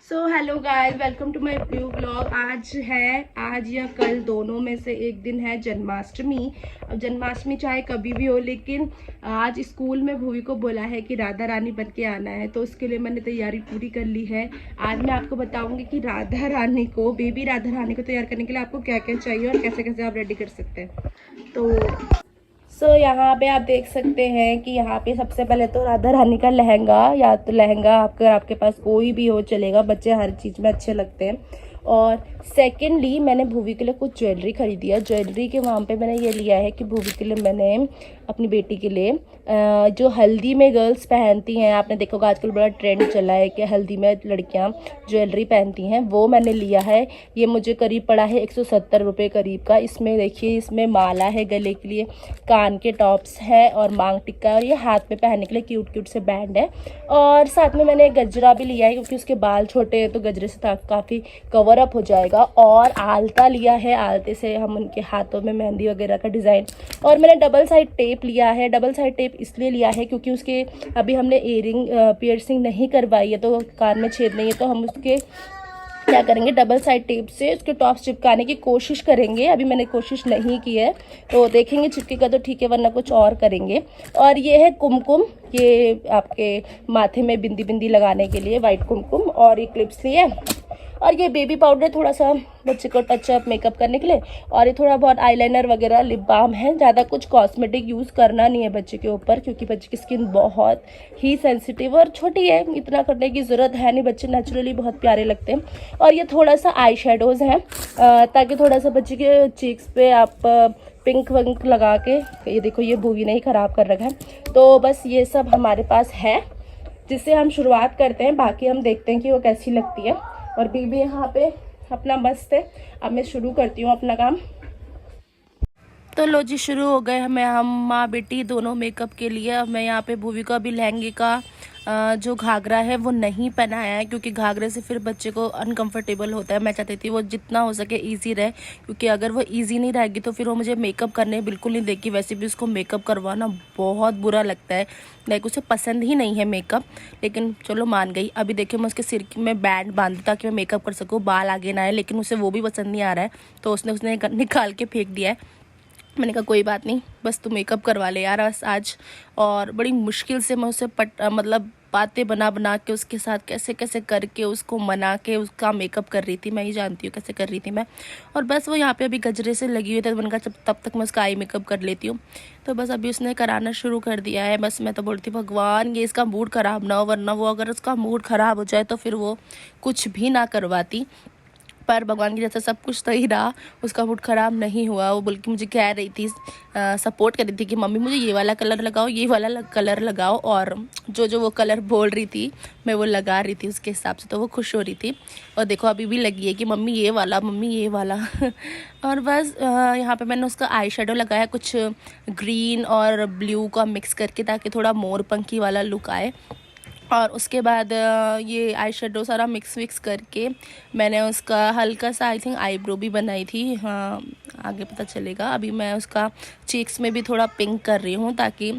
So hello guys, welcome to my new blog. आज या कल दोनों में से एक दिन है जन्माष्टमी। अब जन्माष्टमी चाहे कभी भी हो, लेकिन आज स्कूल में भूवी को बोला है कि राधा रानी बन के आना है, तो उसके लिए मैंने तैयारी पूरी कर ली है। आज मैं आपको बताऊंगी कि बेबी राधा रानी को तैयार करने के लिए आपको क्या क्या चाहिए और कैसे कैसे आप रेडी कर सकते हैं। तो यहाँ पे आप देख सकते हैं कि यहाँ पे सबसे पहले तो राधा रानी का लहंगा, या तो लहंगा आपके पास कोई भी हो चलेगा, बच्चे हर चीज़ में अच्छे लगते हैं। और सेकेंडली मैंने भूवी के लिए कुछ ज्वेलरी खरीदी है। ज्वेलरी के वहाँ पे मैंने ये लिया है कि भूवी के लिए मैंने अपनी बेटी के लिए जो हल्दी में गर्ल्स पहनती हैं, आपने देखा होगा आजकल बड़ा ट्रेंड चला है कि हल्दी में लड़कियां ज्वेलरी पहनती हैं, वो मैंने लिया है। ये मुझे करीब पड़ा है 170 रुपये करीब का। इसमें देखिए, इसमें माला है, गले के लिए कान के टॉप्स है और मांग टिक्का, और ये हाथ में पहनने के लिए क्यूट क्यूट से बैंड है। और साथ में मैंने गजरा भी लिया है क्योंकि उसके बाल छोटे हैं, तो गजरे से काफ़ी कवर अप हो जाएगा। और आलता लिया है, आलते से हम उनके हाथों में मेहंदी वगैरह का डिज़ाइन। और मैंने डबल साइड टेप लिया है। डबल साइड टेप इसलिए लिया है क्योंकि उसके अभी हमने इयरिंग पियर्सिंग नहीं करवाई है, तो कान में छेद नहीं है, तो हम उसके क्या करेंगे, डबल साइड टेप से उसके टॉप्स चिपकाने की कोशिश करेंगे। अभी मैंने कोशिश नहीं की है, तो देखेंगे चिपकेगा तो ठीक है, वरना कुछ और करेंगे। और ये है कुमकुम, ये आपके माथे में बिंदी बिंदी लगाने के लिए वाइट कुमकुम। और ये क्लिप्स लिए, और ये बेबी पाउडर थोड़ा सा बच्चे को टच अप मेकअप करने के लिए। और ये थोड़ा बहुत आईलाइनर वगैरह, लिप बाम है। ज़्यादा कुछ कॉस्मेटिक यूज़ करना नहीं है बच्चे के ऊपर, क्योंकि बच्चे की स्किन बहुत ही सेंसिटिव और छोटी है, इतना करने की ज़रूरत है नहीं। बच्चे नेचुरली बहुत प्यारे लगते हैं। और ये थोड़ा सा आई शेडोज़ हैं, ताकि थोड़ा सा बच्चे के चीक्स पे आप पिंक वंक लगा के, ये देखो ये भूवी नहीं ख़राब कर रखा है। तो बस ये सब हमारे पास है, जिससे हम शुरुआत करते हैं। बाकी हम देखते हैं कि वो कैसी लगती है। और बेबी यहाँ पे अपना मस्त है। अब मैं शुरू करती हूँ अपना काम। तो लो जी, शुरू हो गए हम माँ बेटी दोनों मेकअप के लिए। अब मैं यहाँ पे भूवी का भी लहंगे का जो घाघरा है वो नहीं पहनाया है, क्योंकि घाघरे से फिर बच्चे को अनकंफर्टेबल होता है। मैं चाहती थी वो जितना हो सके इजी रहे, क्योंकि अगर वो इजी नहीं रहेगी तो फिर वो मुझे मेकअप करने बिल्कुल नहीं देगी। वैसे भी उसको मेकअप करवाना बहुत बुरा लगता है, लाइक उसे पसंद ही नहीं है मेकअप। लेकिन चलो मान गई। अभी देखिए मैं उसके सिर में बैंड बांधी ताकि मैं मेकअप कर सकूँ, बाल आगे ना आए, लेकिन उसे वो भी पसंद नहीं आ रहा है, तो उसने निकाल के फेंक दिया है। मैंने कहा कोई बात नहीं, बस तू मेकअप करवा ले यार बस आज। और बड़ी मुश्किल से मैं उसे मतलब बातें बना बना के उसके साथ कैसे कैसे करके उसको मना के उसका मेकअप कर रही थी। मैं ही जानती हूँ कैसे कर रही थी मैं। और बस वो यहाँ पे अभी गजरे से लगी हुई थी, तो मैंने कहा तब तक मैं उसका आई मेकअप कर लेती हूँ। तो बस अभी उसने कराना शुरू कर दिया है। बस मैं तो बोलती भगवान ये इसका मूड ख़राब ना हो, वरना वो अगर उसका मूड ख़राब हो जाए तो फिर वो कुछ भी ना करवाती। पर भगवान की जैसा सब कुछ सही रहा, उसका मूड ख़राब नहीं हुआ। वो बल्कि मुझे कह रही थी, सपोर्ट कर रही थी कि मम्मी मुझे ये वाला कलर लगाओ, ये वाला कलर लगाओ। और जो वो कलर बोल रही थी मैं वो लगा रही थी उसके हिसाब से, तो वो खुश हो रही थी। और देखो अभी भी लगी है कि मम्मी ये वाला, मम्मी ये वाला। और बस यहाँ पे मैंने उसका आई शेडो लगाया, कुछ ग्रीन और ब्लू का मिक्स करके, ताकि थोड़ा मोर पंखी वाला लुक आए। और उसके बाद ये आई शेडो सारा मिक्स करके मैंने उसका हल्का सा आई थिंक आईब्रो भी बनाई थी। हाँ, आगे पता चलेगा। अभी मैं उसका चीक्स में भी थोड़ा पिंक कर रही हूँ, ताकि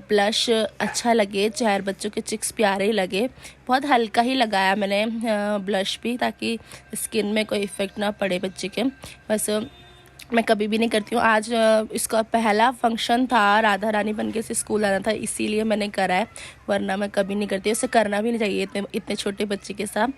ब्लश अच्छा लगे, चाहे बच्चों के चिक्स प्यारे लगे। बहुत हल्का ही लगाया मैंने ब्लश भी, ताकि स्किन में कोई इफ़ेक्ट ना पड़े बच्चे के। बस मैं कभी भी नहीं करती हूँ। आज इसका पहला फंक्शन था, राधा रानी बन के इसे स्कूल आना था, इसीलिए मैंने करा है, वरना मैं कभी नहीं करती। उसे करना भी नहीं चाहिए इतने छोटे बच्चे के साथ।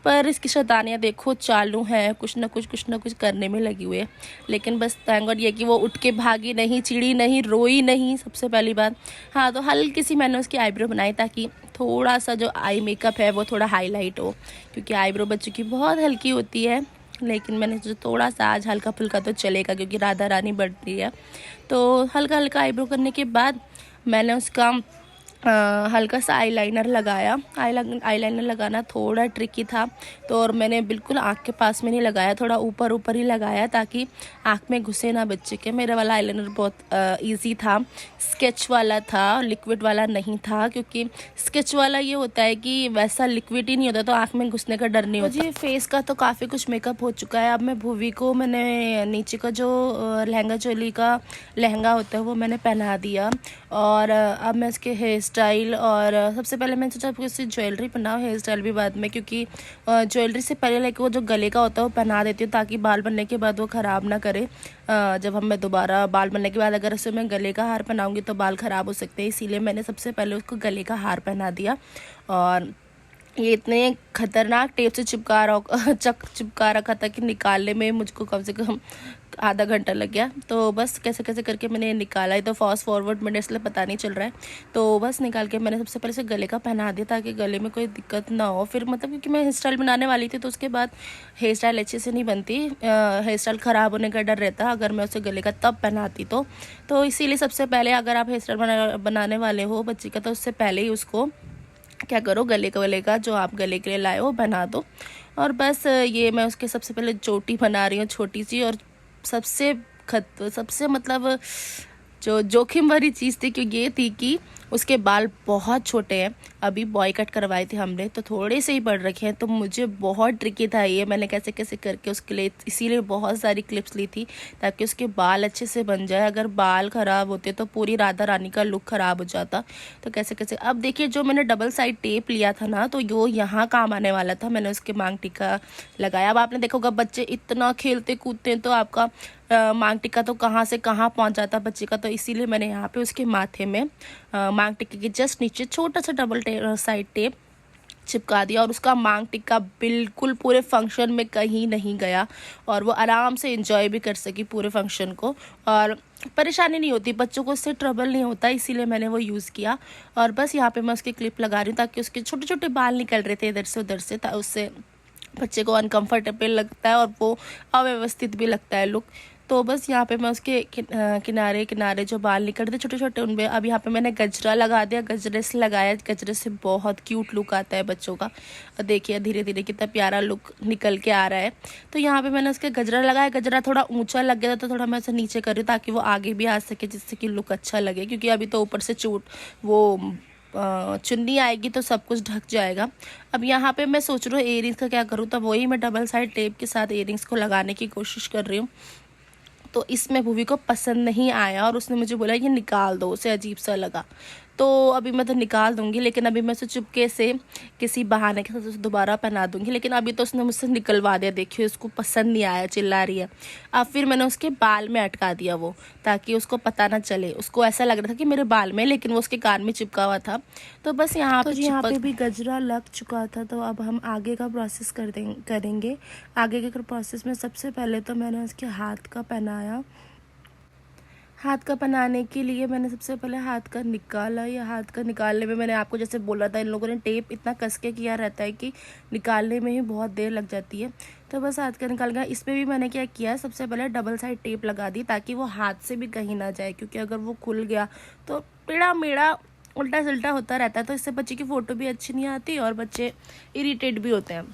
पर इसकी शैतानियाँ देखो चालू हैं, कुछ ना कुछ करने में लगी हुई है। लेकिन बस थैंक गॉड ये कि वो उठ के भागी नहीं, चिड़ी नहीं, रोई नहीं, सबसे पहली बात। हाँ, तो हल्की सी मैंने उसकी आईब्रो बनाई, ताकि थोड़ा सा जो आई मेकअप है वो थोड़ा हाईलाइट हो, क्योंकि आईब्रो बच्चों की बहुत हल्की होती है। लेकिन मैंने जो थोड़ा सा आज हल्का फुल्का तो चलेगा, क्योंकि राधा रानी बढ़ रही है। तो हल्का हल्का आईब्रो करने के बाद मैंने उसका हल्का सा आईलाइनर लगाया। आईलाइनर लगाना थोड़ा ट्रिकी था, तो और मैंने बिल्कुल आँख के पास में नहीं लगाया, थोड़ा ऊपर ऊपर ही लगाया, ताकि आँख में घुसे ना बच्चे के। मेरा वाला आईलाइनर बहुत इजी था, स्केच वाला था, लिक्विड वाला नहीं था। क्योंकि स्केच वाला ये होता है कि वैसा लिक्विड ही नहीं होता, तो आँख में घुसने का डर नहीं होता। जी, फेस का तो काफ़ी कुछ मेकअप हो चुका है। अब मैं भूवी को मैंने नीचे का जो लहंगा चोली का लहंगा होता है वो मैंने पहना दिया। और अब मैं इसके हेयर स्टाइल। और सबसे पहले मैंने सोचा आपको इससे ज्वेलरी पहनाओ, हेयर स्टाइल भी बाद में, क्योंकि ज्वेलरी से पहले लाइक वो जो गले का होता है वो पहना देती हूँ ताकि बाल बनने के बाद वो ख़राब ना करे। जब मैं दोबारा बाल बनने के बाद अगर उसे मैं गले का हार पहनाऊँगी तो बाल ख़राब हो सकते हैं, इसीलिए मैंने सबसे पहले उसको गले का हार पहना दिया। और ये इतने खतरनाक टेप से चिपका रखा था कि निकालने में मुझको कम से कम आधा घंटा लग गया। तो बस कैसे कैसे करके मैंने निकाला है, तो फास्ट फॉरवर्ड मैंने इसलिए पता नहीं चल रहा है। तो बस निकाल के मैंने सबसे पहले से गले का पहना दिया ताकि गले में कोई दिक्कत ना हो। फिर मतलब क्योंकि मैं हेयर स्टाइल बनाने वाली थी तो उसके बाद हेयर स्टाइल अच्छे से नहीं बनती, हेयर स्टाइल ख़राब होने का डर रहता अगर मैं उसे गले का तब पहनाती तो इसीलिए सबसे पहले अगर आप हेयर स्टाइल बनाने वाले हो बच्ची का तो उससे पहले ही उसको क्या करो, गले का जो आप गले के लिए लाए हो बना दो। और बस ये मैं उसके सबसे पहले चोटी बना रही हूँ छोटी सी। और सबसे मतलब जो जोखिम भरी चीज़ थी कि ये थी कि उसके बाल बहुत छोटे हैं, अभी बॉय कट करवाए थे हमने तो थोड़े से ही बढ़ रखे हैं, तो मुझे बहुत ट्रिकी था ये। मैंने कैसे कैसे करके उसके लिए इसीलिए बहुत सारी क्लिप्स ली थी ताकि उसके बाल अच्छे से बन जाए। अगर बाल ख़राब होते तो पूरी राधा रानी का लुक ख़राब हो जाता। तो कैसे कैसे अब देखिए, जो मैंने डबल साइड टेप लिया था ना तो वो यहाँ काम आने वाला था। मैंने उसके मांग टिक्का लगाया। अब आपने देखा होगा बच्चे इतना खेलते कूदते हैं तो आपका मांग टिक्का तो कहाँ से कहाँ पहुँच जाता बच्चे का। तो इसीलिए मैंने यहाँ पे उसके माथे में मांग टिक्के के जस्ट नीचे छोटा सा डबल साइड टेप चिपका दिया। और उसका मांग टिक्का बिल्कुल पूरे फंक्शन में कहीं नहीं गया और वो आराम से एंजॉय भी कर सकी पूरे फंक्शन को, और परेशानी नहीं होती, बच्चों को उससे ट्रबल नहीं होता, इसीलिए मैंने वो यूज़ किया। और बस यहाँ पे मैं उसकी क्लिप लगा रही हूँ ताकि उसके छोटे छोटे बाल निकल रहे थे इधर से उधर से, उससे बच्चे को अनकंफर्टेबल लगता है और वो अव्यवस्थित भी लगता है लुक। तो बस यहाँ पे मैं उसके किनारे किनारे जो बाल निकल रहे थे छोटे छोटे उनमें अब यहाँ पे मैंने गजरा लगा दिया। गजरे से लगाया, गजरे से बहुत क्यूट लुक आता है बच्चों का। देखिए धीरे धीरे कितना प्यारा लुक निकल के आ रहा है। तो यहाँ पे मैंने उसके गजरा लगाया। गजरा थोड़ा ऊंचा लग गया था तो थोड़ा मैं उसे नीचे कर रही हूँ ताकि वो आगे भी आ सके, जिससे कि लुक अच्छा लगे, क्योंकि अभी तो ऊपर से चुन्नी आएगी तो सब कुछ ढक जाएगा। अब यहाँ पे मैं सोच रही हूँ इयरिंग्स का क्या करूँ, तब वही मैं डबल साइड टेप के साथ इयरिंग्स को लगाने की कोशिश कर रही हूँ। तो इसमें भूवी को पसंद नहीं आया और उसने मुझे बोला ये निकाल दो, उसे अजीब सा लगा। तो अभी मैं तो निकाल दूंगी, लेकिन अभी मैं उसे चुपके से किसी बहाने के साथ उसे दोबारा पहना दूंगी। लेकिन अभी तो उसने मुझसे निकलवा दिया, देखिए उसको पसंद नहीं आया, चिल्ला रही है। अब फिर मैंने उसके बाल में अटका दिया वो, ताकि उसको पता ना चले। उसको ऐसा लग रहा था कि मेरे बाल में, लेकिन वो उसके कान में चिपका हुआ था। तो बस यहाँ पे भी गजरा लग चुका था। तो अब हम आगे का प्रोसेस करेंगे। आगे के प्रोसेस में सबसे पहले तो मैंने उसके हाथ का पहनाया। हाथ का बनाने के लिए मैंने सबसे पहले हाथ का निकाला। या हाथ का निकालने में मैंने आपको जैसे बोला था, इन लोगों ने टेप इतना कस के किया रहता है कि निकालने में ही बहुत देर लग जाती है। तो बस हाथ का निकाल गया। इसमें भी मैंने क्या किया, सबसे पहले डबल साइड टेप लगा दी ताकि वो हाथ से भी कहीं ना जाए, क्योंकि अगर वो खुल गया तो टेढ़ा मेढ़ा उल्टा सुल्टा होता रहता है। तो इससे बच्चे की फ़ोटो भी अच्छी नहीं आती और बच्चे इरीटेट भी होते हैं।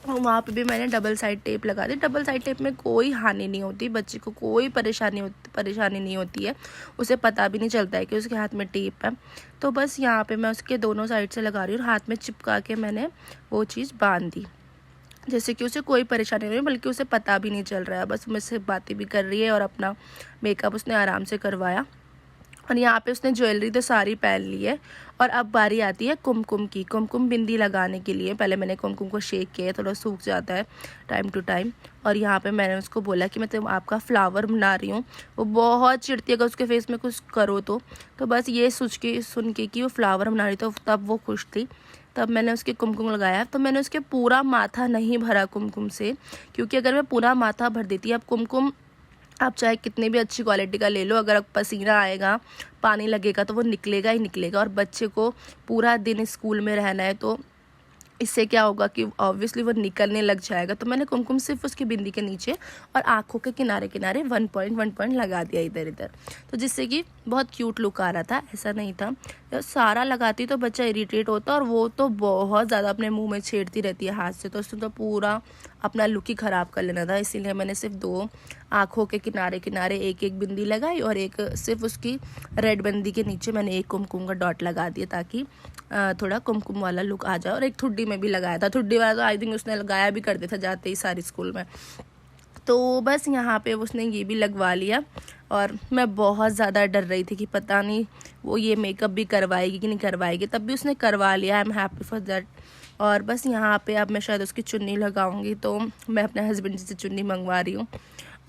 वहाँ पे भी मैंने डबल साइड टेप लगा दी। डबल साइड टेप में कोई हानि नहीं होती, बच्चे को कोई परेशानी नहीं होती है, उसे पता भी नहीं चलता है कि उसके हाथ में टेप है। तो बस यहाँ पे मैं उसके दोनों साइड से लगा रही हूँ और हाथ में चिपका के मैंने वो चीज़ बांध दी, जैसे कि उसे कोई परेशानी नहीं, बल्कि उसे पता भी नहीं चल रहा है। बस मुझसे बातें भी कर रही है और अपना मेकअप उसने आराम से करवाया। और यहाँ पे उसने ज्वेलरी तो सारी पहन ली है। और अब बारी आती है कुमकुम की। कुमकुम बिंदी लगाने के लिए पहले मैंने कुमकुम को शेक किया, थोड़ा सूख जाता है टाइम टू टाइम। और यहाँ पे मैंने उसको बोला कि मैं आपका फ्लावर बना रही हूँ। वो बहुत चिढ़ती है अगर उसके फेस में कुछ करो तो बस ये सुन के कि वो फ्लावर बना रही, तो तब वो खुश थी। तब मैंने उसके कुमकुम लगाया। तो मैंने उसके पूरा माथा नहीं भरा कुमकुम से, क्योंकि अगर मैं पूरा माथा भर देती, अब कुमकुम आप चाहे कितनी भी अच्छी क्वालिटी का ले लो, अगर पसीना आएगा, पानी लगेगा तो वो निकलेगा ही निकलेगा। और बच्चे को पूरा दिन स्कूल में रहना है तो इससे क्या होगा कि ऑब्वियसली वो निकलने लग जाएगा। तो मैंने कुमकुम सिर्फ उसकी बिंदी के नीचे और आँखों के किनारे किनारे 1 पॉइंट लगा दिया इधर इधर, तो जिससे कि बहुत क्यूट लुक आ रहा था। ऐसा नहीं था जब सारा लगाती तो बच्चा इरिटेट होता, और वो तो बहुत ज़्यादा अपने मुंह में छेड़ती रहती है हाथ से, तो उसने तो पूरा अपना लुक ही ख़राब कर लेना था। इसीलिए मैंने सिर्फ 2 आँखों के किनारे किनारे एक बिंदी लगाई और एक सिर्फ उसकी रेड बिंदी के नीचे मैंने एक कुमकुम का डॉट लगा दिया, ताकि थोड़ा कुमकुम वाला लुक आ जाए। और एक ठुड्डी में भी लगाया था। ठुड्डी वाला तो आई थिंक उसने लगाया भी कर दिया था जाते ही सारी स्कूल में। तो बस यहाँ पे उसने ये भी लगवा लिया और मैं बहुत ज़्यादा डर रही थी कि पता नहीं वो ये मेकअप भी करवाएगी कि नहीं करवाएगी, तब भी उसने करवा लिया। I am happy for that. और बस यहाँ पे अब मैं शायद उसकी चुन्नी लगाऊंगी, तो मैं अपने हस्बैंड जी से चुन्नी मंगवा रही हूँ।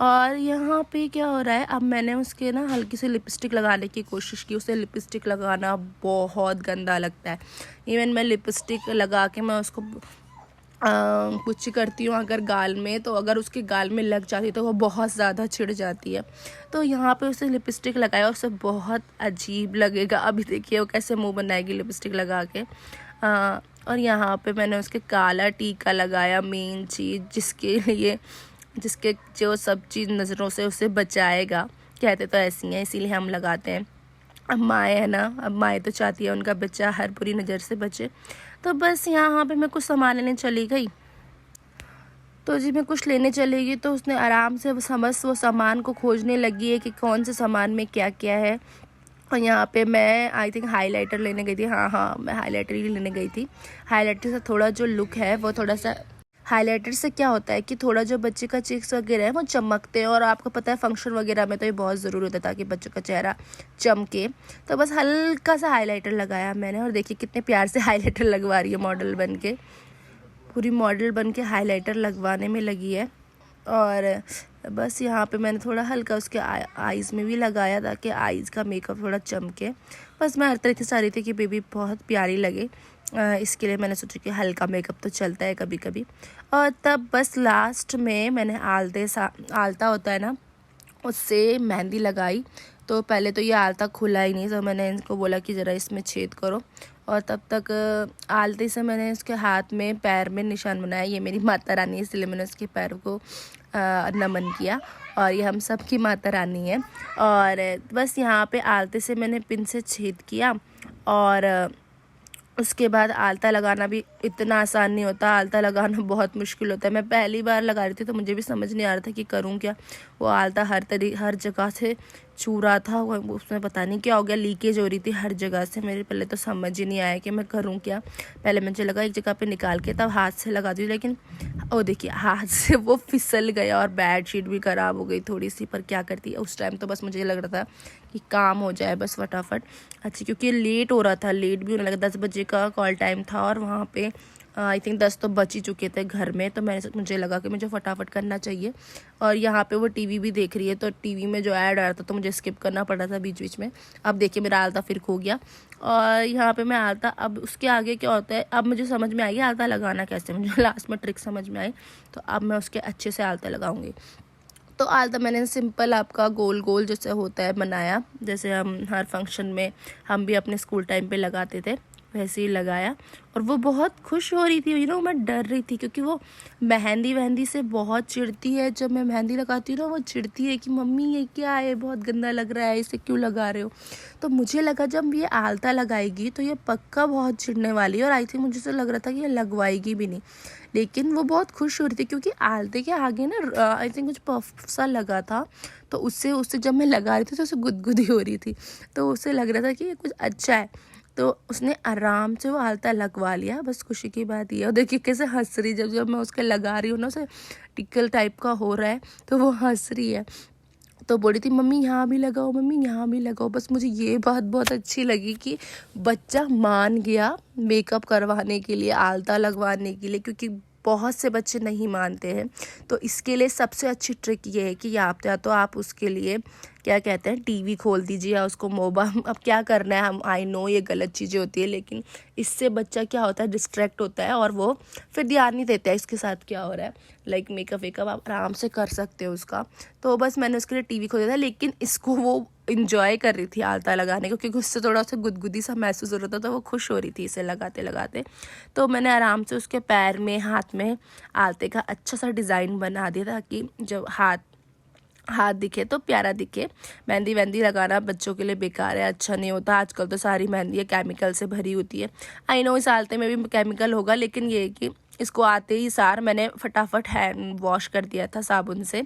और यहाँ पे क्या हो रहा है, अब मैंने उसके ना हल्की सी लिपस्टिक लगाने की कोशिश की। उसे लिपस्टिक लगाना बहुत गंदा लगता है। इवन मैं लिपस्टिक लगा के मैं उसको कुछ करती हूँ अगर गाल में, तो अगर उसके गाल में लग जाती है तो वो बहुत ज़्यादा छिड़ जाती है। तो यहाँ पे उसे लिपस्टिक लगाया, उसे बहुत अजीब लगेगा। अभी देखिए वो कैसे मुंह बनाएगी लिपस्टिक लगा के। और यहाँ पे मैंने उसके काला टीका लगाया, मेन चीज़ जिसके जो सब चीज़ नज़रों से उसे बचाएगा। कहते तो ऐसी हैं, इसीलिए हम लगाते हैं। अब माए है ना, अब माए तो चाहती है उनका बच्चा हर बुरी नज़र से बचे। तो बस यहाँ पे मैं कुछ सामान लेने चली गई। तो जी मैं कुछ लेने चली गई तो उसने आराम से वो सामान को खोजने लगी है कि कौन से सामान में क्या क्या है। और यहाँ पे मैं आई थिंक हाइलाइटर लेने गई थी। हाँ मैं हाइलाइटर ही लेने गई थी। हाइलाइटर से थोड़ा जो लुक है वो थोड़ा सा, हाइलाइटर से क्या होता है कि थोड़ा जो बच्चे का चीक्स वगैरह है वो चमकते हैं। और आपको पता है फंक्शन वगैरह में तो ये बहुत ज़रूरी होता है ताकि बच्चों का चेहरा चमके। तो बस हल्का सा हाइलाइटर लगाया मैंने, और देखिए कितने प्यार से हाइलाइटर लगवा रही है मॉडल बन के, पूरी मॉडल बन के हाइलाइटर लगवाने में लगी है। और बस यहाँ पे मैंने थोड़ा हल्का उसके आईज़ में भी लगाया ताकि आईज़ का मेकअप थोड़ा चमके। बस मैं हर तरह से चाह रही थी कि बेबी बहुत प्यारी लगे, इसके लिए मैंने सोचा कि हल्का मेकअप तो चलता है कभी कभी। और तब बस लास्ट में मैंने आलता होता है ना, उससे मेहंदी लगाई। तो पहले तो ये आलता खुला ही नहीं, तो मैंने इनको बोला कि ज़रा इसमें छेद करो। और तब तक आलते से मैंने उसके हाथ में पैर में निशान बनाया। ये मेरी माता रानी है, इसलिए मैंने उसके पैर को नमन किया। और ये हम सब की माता रानी है। और बस यहाँ पे आलते से मैंने पिन से छेद किया। और उसके बाद आलता लगाना भी इतना आसान नहीं होता, आलता लगाना बहुत मुश्किल होता है। मैं पहली बार लगा रही थी तो मुझे भी समझ नहीं आ रहा था कि करूं क्या। वो आलता हर जगह से छू रहा था, उसमें पता नहीं क्या हो गया, लीकेज हो रही थी हर जगह से। मेरे पहले तो समझ ही नहीं आया कि मैं करूं क्या। पहले मुझे लगा एक जगह पे निकाल के तब हाथ से लगा दी, लेकिन ओ देखिए हाथ से वो फिसल गया और बेडशीट भी ख़राब हो गई थोड़ी सी। पर क्या करती है, उस टाइम तो बस मुझे लग रहा था कि काम हो जाए बस फटाफट। अच्छा क्योंकि लेट हो रहा था, लेट भी होने लगा, 10 बजे का कॉल टाइम था और वहाँ पे आई थिंक 10 तो बच ही चुके थे घर में। तो मुझे लगा कि मुझे फटाफट करना चाहिए। और यहाँ पे वो टीवी भी देख रही है, तो टीवी में जो ऐड आ रहा था तो मुझे स्किप करना पड़ा था बीच बीच में। अब देखिए मेरा आलता फिर खो गया। और यहाँ पे मैं आलता, अब उसके आगे क्या होता है अब मुझे समझ में आई आलता लगाना कैसे, मुझे लास्ट में ट्रिक समझ में आई। तो अब मैं उसके अच्छे से आलता लगाऊंगी। तो आलता मैंने सिंपल आपका गोल गोल जैसे होता है बनाया, जैसे हम हर फंक्शन में हम भी अपने स्कूल टाइम पे लगाते थे वैसे ही लगाया। और वो बहुत खुश हो रही थी। मैं डर रही थी क्योंकि वो मेहंदी से बहुत चिढ़ती है। जब मैं मेहंदी लगाती हूँ ना वो चिढ़ती है कि मम्मी ये क्या है, बहुत गंदा लग रहा है, इसे क्यों लगा रहे हो। तो मुझे लगा जब ये आलता लगाएगी तो ये पक्का बहुत चिढ़ने वाली है। और आई थिंक मुझे तो लग रहा था कि ये लगवाएगी भी नहीं। लेकिन वो बहुत खुश हो रही थी क्योंकि आलते के आगे ना आई थिंक कुछ पफ सा लगा था, तो उससे जब मैं लगा रही थी तो उसे गुदगुदी हो रही थी। तो उसे लग रहा था कि ये कुछ अच्छा है, तो उसने आराम से वो आलता लगवा लिया। बस खुशी की बात ये है। और देखिए कैसे हंस रही, जब मैं उसके लगा रही हूँ ना, उसे टिकल टाइप का हो रहा है तो वो हंस रही है। तो बोली थी मम्मी यहाँ भी लगाओ, मम्मी यहाँ भी लगाओ। बस मुझे ये बात बहुत अच्छी लगी कि बच्चा मान गया मेकअप करवाने के लिए, आलता लगवाने के लिए, क्योंकि बहुत से बच्चे नहीं मानते हैं। तो इसके लिए सबसे अच्छी ट्रिक ये है कि या तो आप उसके लिए क्या कहते हैं टीवी खोल दीजिए या उसको मोबाइल, अब क्या करना है, हम आई नो ये गलत चीज़ें होती है, लेकिन इससे बच्चा क्या होता है डिस्ट्रैक्ट होता है और वो फिर ध्यान नहीं देता है इसके साथ क्या हो रहा है। लाइक मेकअप वेकअप आप आराम से कर सकते हो उसका। तो बस मैंने उसके लिए टीवी खोल दिया था, लेकिन इसको वो इंजॉय कर रही थी आलता लगाने को, क्योंकि उससे थोड़ा सा गुदगुदी सा महसूस हो रहा था, तो वो खुश हो रही थी इसे लगाते लगाते। तो मैंने आराम से उसके पैर में हाथ में आलते का अच्छा सा डिज़ाइन बना दिया ताकि जब हाथ दिखे तो प्यारा दिखे। मेहंदी वहंदी लगाना बच्चों के लिए बेकार है, अच्छा नहीं होता। आजकल तो सारी मेहंदी केमिकल से भरी होती है। आई नो इस आलते में भी केमिकल होगा, लेकिन ये है कि इसको आते ही सार मैंने फटाफट हैंड वॉश कर दिया था साबुन से।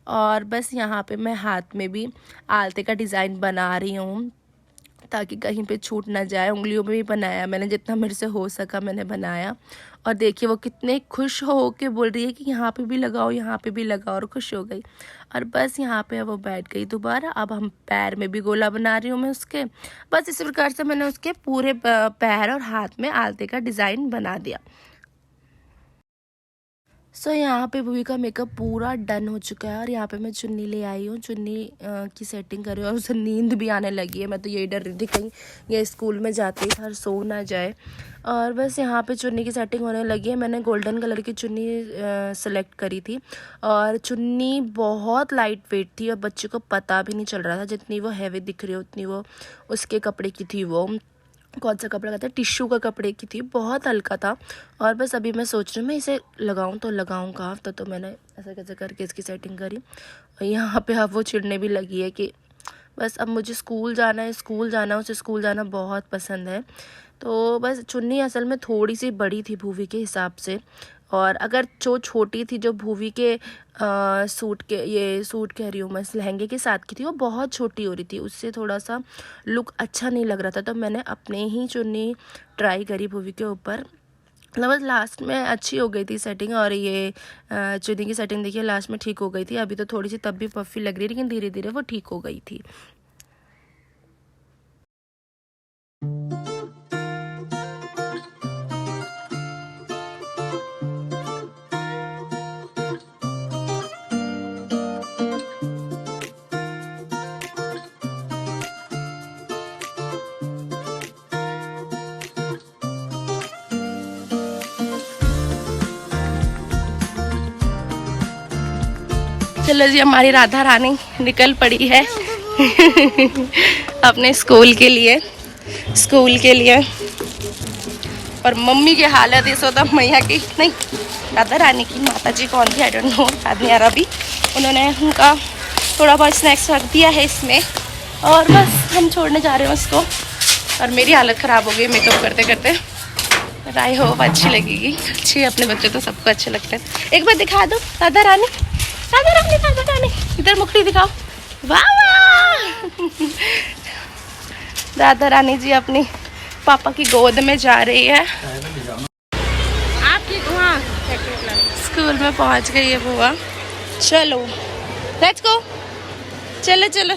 और बस यहाँ पे मैं हाथ में भी आलते का डिज़ाइन बना रही हूँ। ताकि कहीं पे छूट ना जाए। उंगलियों में भी बनाया मैंने, जितना मेरे से हो सका मैंने बनाया। और देखिए वो कितने खुश हो के बोल रही है कि यहाँ पे भी लगाओ, यहाँ पे भी लगाओ, और खुश हो गई। और बस यहाँ पे वो बैठ गई दोबारा। अब हम पैर में भी गोला बना रही हूँ मैं उसके। बस इस प्रकार से मैंने उसके पूरे पैर और हाथ में आलते का डिज़ाइन बना दिया। सो यहाँ पे भूवी का मेकअप पूरा डन हो चुका है। और यहाँ पे मैं चुन्नी ले आई हूँ, चुन्नी की सेटिंग कर रही हूँ। और उसे नींद भी आने लगी है। मैं तो यही डर रही थी कहीं ये स्कूल में जाते ही हर सो ना जाए। और बस यहाँ पे चुन्नी की सेटिंग होने लगी है। मैंने गोल्डन कलर की चुन्नी सेलेक्ट करी थी। और चुन्नी बहुत लाइट वेट थी और बच्चे को पता भी नहीं चल रहा था। जितनी वो हैवी दिख रही है उतनी वो उसके कपड़े की थी। वो कौन सा कपड़ा का था, टिश्यू का कपड़े की थी, बहुत हल्का था। और बस अभी मैं सोच रही हूँ मैं इसे लगाऊँ तो लगाऊँ कहाँ। तो मैंने ऐसा कैसे करके इसकी सेटिंग करी। और यहाँ पे अब वो चिढ़ने भी लगी है कि बस अब मुझे स्कूल जाना है, स्कूल जाना, उसे स्कूल जाना बहुत पसंद है। तो बस चुन्नी असल में थोड़ी सी बड़ी थी भूवी के हिसाब से। और अगर जो छोटी थी, जो भूवी के सूट के, ये सूट कह रही हूँ मैं, लहंगे के साथ की थी, वो बहुत छोटी हो रही थी, उससे थोड़ा सा लुक अच्छा नहीं लग रहा था। तो मैंने अपने ही चुन्नी ट्राई करी भूवी के ऊपर। मतलब लास्ट में अच्छी हो गई थी सेटिंग। और ये चुन्नी की सेटिंग देखिए लास्ट में ठीक हो गई थी। अभी तो थोड़ी सी तब भी पफी लग रही है, लेकिन धीरे धीरे वो ठीक हो गई थी। चलो जी, हमारी राधा रानी निकल पड़ी है अपने स्कूल के लिए। और मम्मी की हालत इस होता मैया की नहीं, राधा रानी की, माता जी कौन थी आई डोंट नो, याद नहीं आ रहा अभी। उन्होंने उनका थोड़ा बहुत स्नैक्स रख दिया है इसमें। और बस हम छोड़ने जा रहे हैं उसको। और मेरी हालत ख़राब हो गई मेकअप करते करते। आई होप अच्छी लगेगी। अच्छी, अपने बच्चे तो सबको अच्छे लगते हैं। एक बार दिखा दो राधा रानी, राधा रानी, राधा रानी, इधर मुखड़ी दिखाओ। वाह राधा रानी जी अपनी पापा की गोद में जा रही है। आपकी वहाँ स्कूल में पहुँच गई है बुआ। चलो लेट्स गो, चलो चलो।